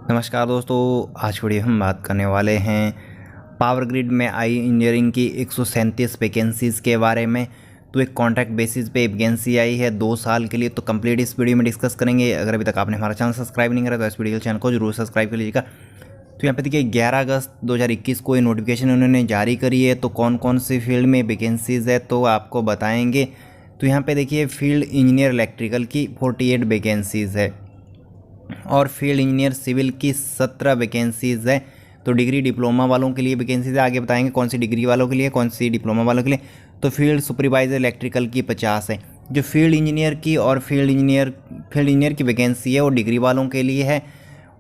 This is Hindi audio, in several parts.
नमस्कार दोस्तों, आज वीडियो हम बात करने वाले हैं पावर ग्रिड में आई इंजीनियरिंग की 137 वैकेंसीज़ के बारे में। तो एक कॉन्ट्रैक्ट बेसिस पे वैकेंसी आई है 2 साल के लिए। तो कंप्लीट इस वीडियो में डिस्कस करेंगे। अगर अभी तक आपने हमारा चैनल सब्सक्राइब नहीं करा तो इस वीडियो चैनल को जरूर सब्सक्राइब कर लीजिएगा। तो यहाँ पे देखिए 11 अगस्त 2021 को ये नोटिफिकेशन उन्होंने जारी करी है। तो कौन कौन सी फील्ड में वैकेंसीज़ है तो आपको बताएँगे। तो यहाँ पर देखिए फील्ड इंजीनियर इलेक्ट्रिकल की 48 वैकेंसीज़ है और फील्ड इंजीनियर सिविल की 17 वैकेंसीज़ है। तो डिग्री डिप्लोमा वालों के लिए वैकेंसीज है, आगे बताएंगे कौन सी डिग्री वालों के लिए, कौन सी डिप्लोमा वालों के लिए। तो फील्ड सुपरवाइज़र इलेक्ट्रिकल की 50 है। जो फील्ड इंजीनियर की और फील्ड इंजीनियर की वैकेंसी है वो डिग्री वालों के लिए है,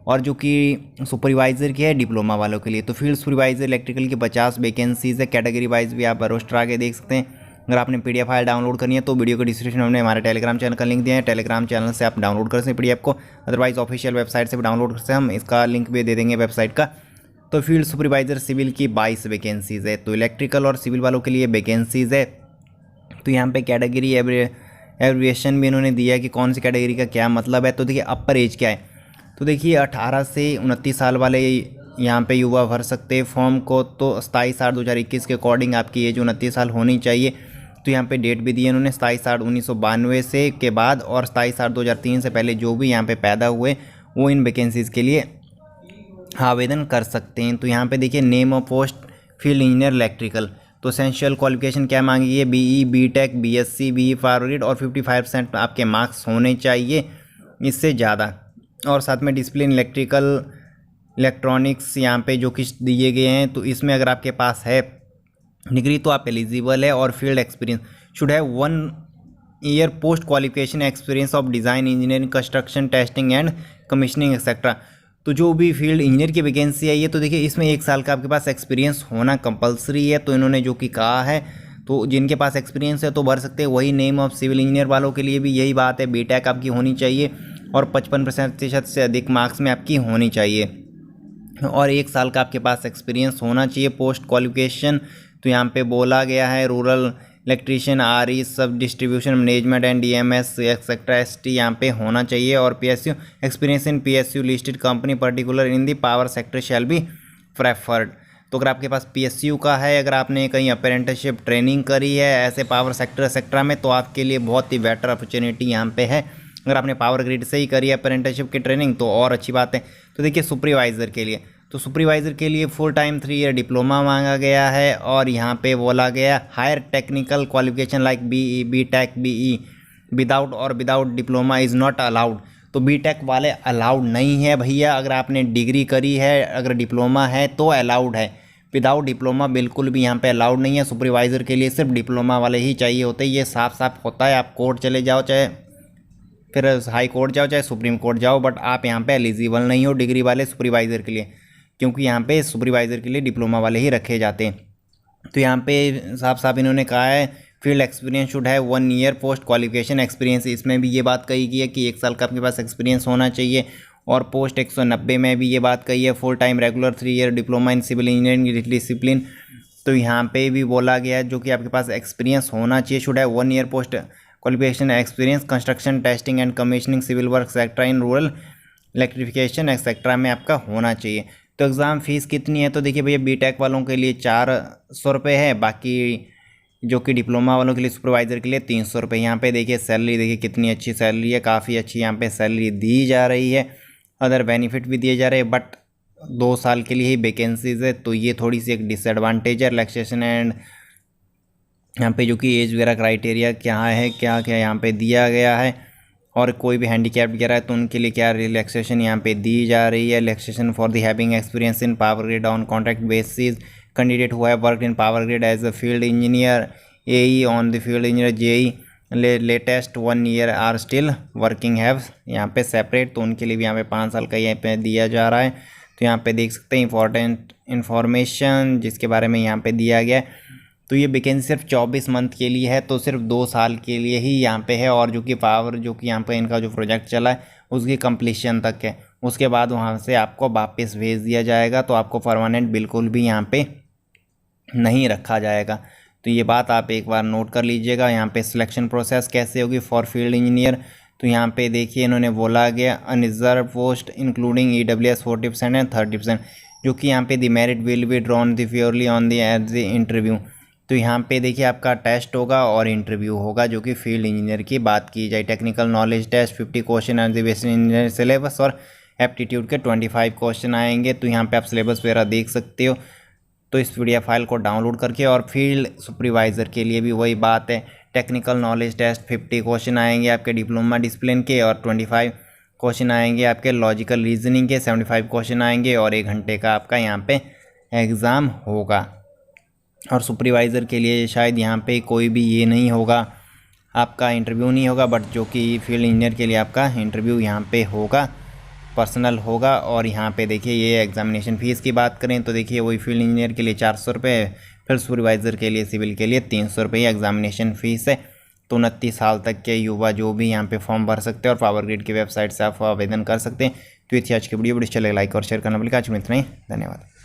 और जो कि सुपरवाइज़र की है डिप्लोमा वालों के लिए। तो फील्ड सुपरवाइज़र इलेक्ट्रिकल की 50 वैकेंसीज़ है। कैटेगरी वाइज भी आप रोस्टर आगे देख सकते हैं। अगर आपने पीडीएफ फाइल डाउनलोड करनी है तो वीडियो के डिस्क्रिप्शन में हमने हमारे टेलीग्राम चैनल का लिंक दिया है। टेलीग्राम चैनल से आप डाउनलोड कर सकते हैं पीडीएफ को, अदरवाइज ऑफिशियल वेबसाइट से भी डाउनलोड कर सकते हैं। हम इसका लिंक भी दे देंगे वेबसाइट का। तो फील्ड सुपरवाइज़र सिविल की 22 वैकेंसीज़ है। तो इलेक्ट्रिकल और सिविल वालों के लिए वैकेंसीज़ है। तो यहाँ पे कैटेगरी एब्रिविएशन भी इन्होंने दिया है कि कौन सी कैटेगरी का क्या मतलब है। तो देखिए अपर एज क्या है, तो देखिए 18 से 29 साल वाले यहाँ पे युवा भर सकते हैं फॉर्म को। तो 27/8/2021 के अकॉर्डिंग आपकी एज 29 साल होनी चाहिए। तो यहाँ पे डेट भी दी है उन्होंने 27/8/1992 से के बाद, और 27/8/2003 से पहले जो भी यहाँ पे पैदा हुए वो इन वैकेंसीज़ के लिए आवेदन कर सकते हैं। तो यहाँ पे देखिए name of post field engineer electrical. तो एसेंशियल क्वालिफिकेशन क्या मांगी है, BE, BTech, BSc, BE forward और 55% आपके मार्क्स होने चाहिए, इससे ज़्यादा। और साथ में डिसिप्लिन इलेक्ट्रॉनिक्स यहाँ पे जो कुछ दिए गए हैं, तो इसमें अगर आपके पास है डिग्री तो आप एलिजिबल है। और field experience should have 1 year post qualification experience of design engineering, construction, testing and commissioning etcetera. तो जो भी फील्ड इंजीनियर की वैकेंसी है ये, तो देखिए इसमें 1 साल का आपके पास एक्सपीरियंस होना कंपलसरी है। तो इन्होंने जो कि कहा है, तो जिनके पास एक्सपीरियंस है तो भर सकते हैं। वही नेम ऑफ सिविल इंजीनियर वालों के लिए भी यही बात है, बीटेक आपकी होनी चाहिए और 55% से अधिक मार्क्स में आपकी होनी चाहिए, और 1 साल का आपके पास एक्सपीरियंस होना चाहिए पोस्ट क्वालिफिकेशन। तो यहाँ पे बोला गया है रूरल इलेक्ट्रीशियन, आरई, सब distribution management and DMs etcetera ST यहाँ पे होना चाहिए। और PSU experience in PSU listed company particular in the power sector shall be preferred. तो अगर आपके पास पीएसयू का है, अगर आपने कहीं अप्रेंटिसशिप ट्रेनिंग करी है ऐसे पावर सेक्टर में, तो आपके लिए बहुत ही बेटर अपॉर्चुनिटी यहाँ पे है। अगर आपने पावर ग्रिड से ही करी है अप्रेंटिसशिप की ट्रेनिंग तो और अच्छी बात है। तो देखिए सुपरवाइज़र के लिए, तो सुपरवाइज़र के लिए फुल टाइम 3 ईयर डिप्लोमा मांगा गया है। और यहाँ पे बोला गया higher technical qualification like BE, BTech, BE without diploma is not allowed. तो बीटेक वाले अलाउड नहीं है भैया। अगर आपने डिग्री करी है, अगर डिप्लोमा है तो अलाउड है, विदाउट डिप्लोमा बिल्कुल भी यहाँ पे अलाउड नहीं है। सुपरवाइज़र के लिए सिर्फ डिप्लोमा वाले ही चाहिए होते हैं, ये साफ साफ होता है। आप कोर्ट चले जाओ, चाहे फिर हाई कोर्ट जाओ, चाहे सुप्रीम कोर्ट जाओ, बट आप यहाँ पे एलिजिबल नहीं हो डिग्री वाले सुपरवाइज़र के लिए, क्योंकि यहाँ पे सुपरवाइज़र के लिए डिप्लोमा वाले ही रखे जाते हैं। तो यहाँ पे साफ साफ इन्होंने कहा है फील्ड एक्सपीरियंस शुड है 1 ईयर पोस्ट क्वालिफिकेशन एक्सपीरियंस। इसमें भी ये बात कही गई है कि 1 साल का आपके पास एक्सपीरियंस होना चाहिए। और पोस्ट 190 में भी ये बात कही है full time regular 3 year diploma in civil engineering discipline. तो यहाँ पे भी बोला गया है जो कि आपके पास एक्सपीरियंस होना चाहिए, शुड है 1 year post qualification experience construction, testing and commissioning, civil work sector in rural electrification etcetera में आपका होना चाहिए। तो एग्ज़ाम फीस कितनी है, तो देखिए भैया बीटेक वालों के लिए 400 रुपये है, बाकी जो कि डिप्लोमा वालों के लिए सुपरवाइज़र के लिए 300 रुपये। यहाँ पे देखिए सैलरी, देखिए कितनी अच्छी सैलरी है, काफ़ी अच्छी यहाँ पे सैलरी दी जा रही है। अदर बेनिफिट भी दिए जा रहे हैं, बट 2 साल के लिए ही वैकेंसीज है, तो ये थोड़ी सी एक डिसएडवांटेज है। रिलैक्सेशन एंड यहाँ पे जो कि एज वगैरह क्राइटेरिया क्या है, क्या क्या यहाँ पे दिया गया है, और कोई भी हैंडीकैप वगैरह है तो उनके लिए क्या रिलैक्सेशन यहाँ पे दी जा रही है। Relaxation for the having experience in power grid on contract basis, candidate who have worked in power grid as a field engineer, AE on the field engineer, JE latest 1 year are still working have यहाँ पे सेपरेट। तो उनके लिए भी यहाँ पे 5 साल का यहाँ पे दिया जा रहा है। तो यहाँ पे देख सकते हैं इंपॉर्टेंट इन्फॉर्मेशन जिसके बारे में यहाँ पे दिया गया है। तो ये वैकेंसी सिर्फ 24 मंथ के लिए है, तो सिर्फ 2 साल के लिए ही यहाँ पे है। और जो कि पावर जो कि यहाँ पे इनका जो प्रोजेक्ट चला है उसकी कंप्लीशन तक है, उसके बाद वहाँ से आपको वापस भेज दिया जाएगा। तो आपको परमानेंट बिल्कुल भी यहाँ पे नहीं रखा जाएगा। तो ये बात आप एक बार नोट कर लीजिएगा। यहाँ पे सिलेक्शन प्रोसेस कैसे होगी फॉर फील्ड इंजीनियर, तो यहाँ पे देखिए इन्होंने बोला गया unreserved post including EWS 40% and 30%, जो कि यहाँ पे the merit will be drawn the purely on the at the interview. तो यहाँ पे देखिए आपका टेस्ट होगा और इंटरव्यू होगा, जो कि फील्ड इंजीनियर की बात की जाए। Technical knowledge test 50 question and the basic engineer syllabus और एप्टीट्यूड के 25 क्वेश्चन आएंगे। तो यहाँ पे आप सिलेबस वगैरह देख सकते हो। तो इस PDF फाइल को डाउनलोड करके, और फील्ड सुपरवाइज़र के लिए भी वही बात है, टेक्निकल नॉलेज टेस्ट 50 क्वेश्चन आएंगे आपके डिप्लोमा डिसिप्लिन के, और 25 क्वेश्चन आएंगे आपके लॉजिकल रीजनिंग के, 75 क्वेश्चन आएंगे, और 1 घंटे का आपका यहाँ पे एग्ज़ाम होगा। और सुपरवाइज़र के लिए शायद यहाँ पे कोई भी ये नहीं होगा, आपका इंटरव्यू नहीं होगा, बट जो कि फील्ड इंजीनियर के लिए आपका इंटरव्यू यहाँ पे होगा, पर्सनल होगा। और यहाँ पे देखिए ये एग्जामिनेशन फ़ीस की बात करें तो देखिए वही फील्ड इंजीनियर के लिए 400 रुपये, फिर सुपरवाइज़र के लिए सिविल के लिए 300 रुपये एग्जामिनेशन फ़ीस है। तो 29 साल तक के युवा जो भी यहाँ पे फॉर्म भर सकते हैं, और पावर ग्रिड की वेबसाइट से आप आवेदन कर सकते हैं। तो ये थी आज की वीडियो चले लाइक और शेयर करना भूलिएगा। आज में इतना ही, धन्यवाद।